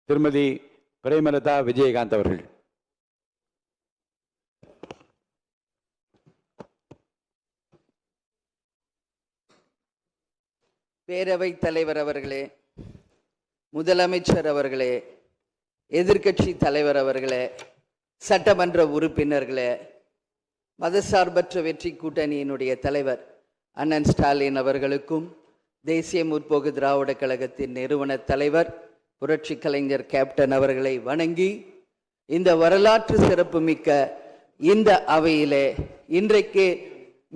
திருமதி பிரேமலதா விஜயகாந்த் அவர்கள். பேரவைத் தலைவர் அவர்களே, முதலமைச்சர் அவர்களே, எதிர்க்கட்சி தலைவர் அவர்களே, சட்டமன்ற உறுப்பினர்களே, மதசார்பற்ற வெற்றி கூட்டணியினுடைய தலைவர் அண்ணன் ஸ்டாலின் அவர்களுக்கும், தேசிய முற்போக்கு திராவிட கழகத்தின் நிறுவன தலைவர் புரட்சி கலைஞர் கேப்டன் அவர்களை வணங்கி, இந்த வரலாற்று சிறப்புமிக்க இந்த அவையிலே இன்றைக்கு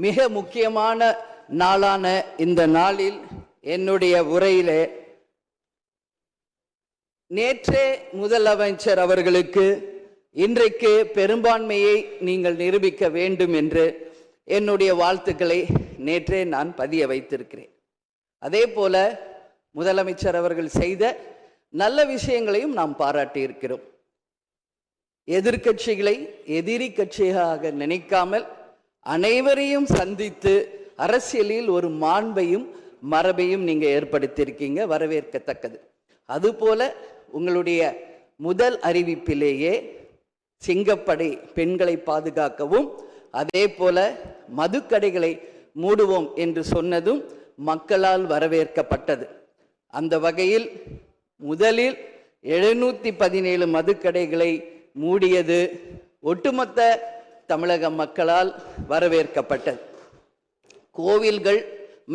மிக முக்கியமான நாளான இந்த நாளில் என்னுடைய உரையிலே நேற்றே முதலமைச்சர் அவர்களுக்கு இன்றைக்கு பெரும்பான்மையை நீங்கள் நிரூபிக்க வேண்டும் என்று என்னுடைய வாழ்த்துக்களை நேற்றே நான் பதிய வைத்திருக்கிறேன். அதே போல முதலமைச்சர் அவர்கள் செய்த நல்ல விஷயங்களையும் நாம் பாராட்டி இருக்கிறோம். எதிர்கட்சிகளை எதிரி கட்சியாக நினைக்காமல் அனைவரையும் சந்தித்து அரசியலில் ஒரு மாண்பையும் மரபையும் நீங்க ஏற்படுத்தியிருக்கீங்க, வரவேற்கத்தக்கது. அதுபோல உங்களுடைய முதல் அறிவிப்பிலேயே சிங்கப்படை பெண்களை பாதுகாக்கவும், அதே போல மதுக்கடைகளை மூடுவோம் என்று சொன்னதும் மக்களால் வரவேற்கப்பட்டது. அந்த வகையில் முதலில் 717 மதுக்கடைகளை மூடியது ஒட்டுமொத்த தமிழக மக்களால் வரவேற்கப்பட்டது. கோவில்கள்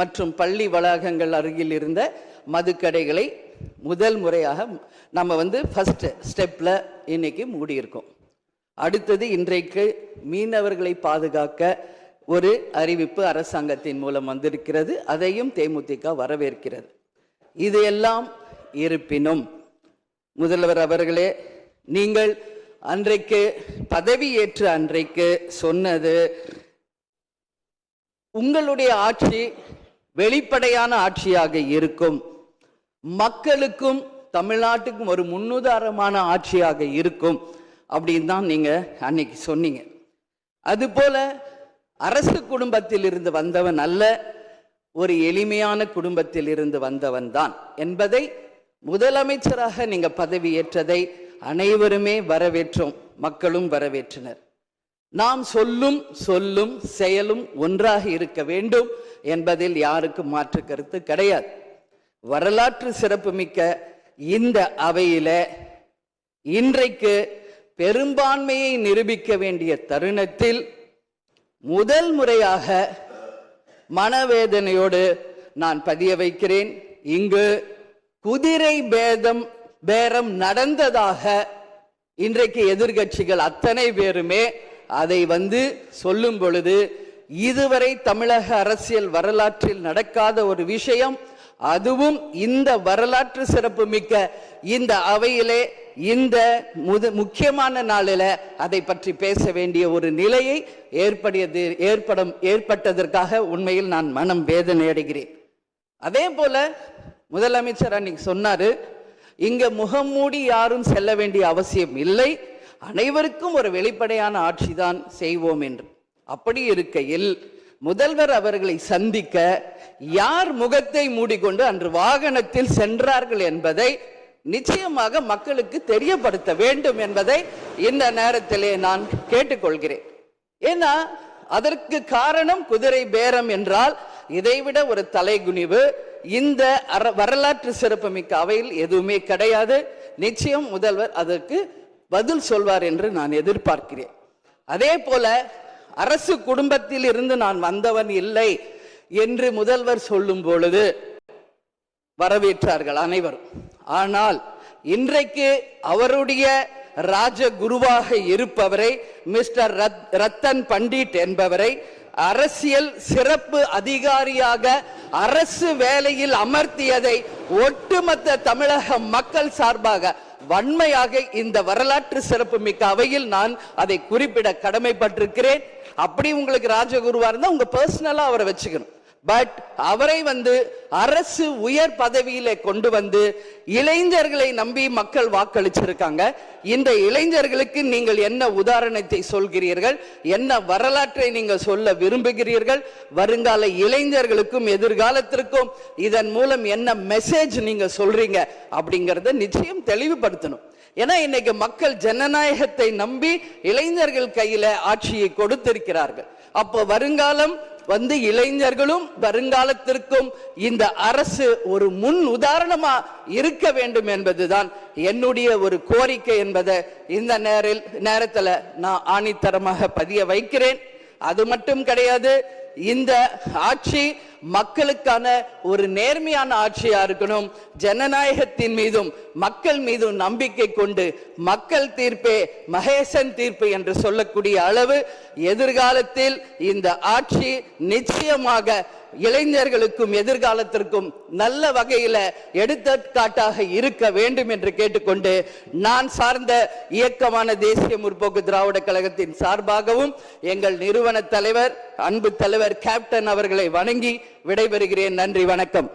மற்றும் பள்ளி வளாகங்கள் அருகில் இருந்த மதுக்கடைகளை முதல் முறையாக நம்ம ஃபர்ஸ்ட் ஸ்டெப்ல இன்னைக்கு மூடியிருக்கோம். அடுத்தது இன்றைக்கு மீனவர்களை பாதுகாக்க ஒரு அறிவிப்பு அரசாங்கத்தின் மூலம் வந்திருக்கிறது. அதையும் தேமுதிக வரவேற்கிறது. இது எல்லாம் இருப்பினும் முதல்வர் அவர்களே, நீங்கள் அன்றைக்கு பதவியேற்ற அன்றைக்கு சொன்னது உங்களுடைய ஆட்சி வெளிப்படையான ஆட்சியாக இருக்கும், மக்களுக்கும் தமிழ்நாட்டுக்கும் ஒரு முன்னுதாரணமான ஆட்சியாக இருக்கும் அப்படின்னு தான் நீங்க அன்னைக்கு சொன்னீங்க. அதுபோல அரசு குடும்பத்தில் இருந்து வந்தவன் அல்ல, ஒரு எளிமையான குடும்பத்தில் இருந்து வந்தவன் தான் என்பதை முதலமைச்சராக நீங்க பதவியேற்றதை அனைவருமே வரவேற்றோம், மக்களும் வரவேற்றனர். நாம் சொல்லும் செயலும் ஒன்றாக இருக்க வேண்டும் என்பதில் யாருக்கும் மாற்று கருத்து கிடையாது. வரலாற்று சிறப்புமிக்க இந்த அவையில இன்றைக்கு பெரும்பான்மையை நிரூபிக்க வேண்டிய தருணத்தில் முதல் முறையாக மனவேதனையோடு நான் பதிய வைக்கிறேன், இங்கு குதிரை பேரம் நடந்ததாக இன்றைக்கு எதிர்கட்சிகள் அத்தனை பேருமே அதை சொல்லும் பொழுது, இதுவரை தமிழக அரசியல் வரலாற்றில் நடக்காத ஒரு விஷயம், அதுவும் இந்த வரலாற்று சிறப்பு மிக்க இந்த அவையிலே இந்த முக்கியமான நாளில் அதை பற்றி பேச வேண்டிய ஒரு நிலையை ஏற்பட்டதற்காக உண்மையில் நான் மனம் வேதனை அடைகிறேன். அதே போல முதலமைச்சர் அன்னைக்கு சொன்னாரு, இங்க முகம் மூடி யாரும் செல்ல வேண்டிய அவசியம் இல்லை, அனைவருக்கும் ஒரு வெளிப்படையான ஆட்சி தான் செய்வோம் என்று. அப்படி இருக்கையில் முதல்வர் அவர்களை சந்திக்க யார் முகத்தை மூடிக்கொண்டு அன்று வாகனத்தில் சென்றார்கள் என்பதை நிச்சயமாக மக்களுக்கு தெரியப்படுத்த வேண்டும் என்பதை இந்த நேரத்திலே நான் கேட்டுக்கொள்கிறேன். ஏன்னா அதற்கு காரணம் குதிரை பேரம் என்றால் இதைவிட ஒரு தலைகுனிவு இந்த வரலாற்று சிறப்புமிக்க அவையில் எதுவுமே கிடையாது. நிச்சயம் முதல்வர் அதற்கு பதில் சொல்வார் என்று நான் எதிர்பார்க்கிறேன். அதே போல அரசு குடும்பத்தில் இருந்து நான் வந்தவன் இல்லை என்று முதல்வர் சொல்லும் பொழுது வரவேற்றார்கள் அனைவரும். ஆனால் இன்றைக்கு அவருடைய ராஜகுருவாக இருப்பவரை மிஸ்டர் ரத்தன் பண்டிட் என்பவரை அரசியல் சிறப்பு அதிகாரியாக அரசு வேலையில் அமர்த்தியதை ஒட்டுமொத்த தமிழக மக்கள் சார்பாக வன்மையாக இந்த வரலாற்று சிறப்பு மிக்க அவையில் நான் அதை குறிப்பிட கடமைப்பட்டிருக்கிறேன். அப்படி உங்களுக்கு ராஜகுருவா இருந்தா உங்க பர்சனலா அவரை வச்சுக்கணும். பட் அவரை அரசு உயர் பதவியில கொண்டு வந்து இளைஞர்களை நம்பி மக்கள் வாக்களிச்சிருக்காங்க. இந்த இளைஞர்களுக்கு நீங்கள் என்ன உதாரணத்தை சொல்கிறீர்கள், என்ன வரலாற்றை நீங்கள் சொல்ல விரும்புகிறீர்கள், வருங்கால இளைஞர்களுக்கும் எதிர்காலத்திற்கும் இதன் மூலம் என்ன மெசேஜ் நீங்க சொல்றீங்க அப்படிங்கறத நிச்சயம் தெளிவுபடுத்தணும். ஏன்னா இன்னைக்கு மக்கள் ஜனநாயகத்தை நம்பி இளைஞர்கள் கையில ஆட்சியை கொடுத்திருக்கிறார்கள். அப்போ வருங்காலம் இளைஞர்களும் வருங்காலத்திற்கும் இந்த அரசு ஒரு முன் உதாரணமா இருக்க வேண்டும் என்பதுதான் என்னுடைய ஒரு கோரிக்கை என்பதை இந்த நேரத்தில் நான் ஆணித்தரமாக பதிய வைக்கிறேன். அது மட்டும் கிடையாது, இந்த ஆட்சி மக்களுக்கான ஒரு நேர்மையான ஆட்சியா இருக்கணும். ஜனநாயகத்தின் மீதும் மக்கள் மீதும் நம்பிக்கை கொண்டு மக்கள் தீர்ப்பே மகேசன் தீர்ப்பு என்று சொல்லக்கூடிய அளவு எதிர்காலத்தில் இந்த ஆட்சி நிச்சயமாக இளைஞர்களுக்கும் எதிர்காலத்திற்கும் நல்ல வகையில எடுத்துக்காட்டாக இருக்க வேண்டும் என்று கேட்டுக்கொண்டு, நான் சார்ந்த இயக்கமான தேசிய முற்போக்கு திராவிட கழகத்தின் சார்பாகவும் எங்கள் நிறுவன தலைவர் அன்பு தலைவர் கேப்டன் அவர்களை வணங்கி விடைபெறுகிறேன். நன்றி, வணக்கம்.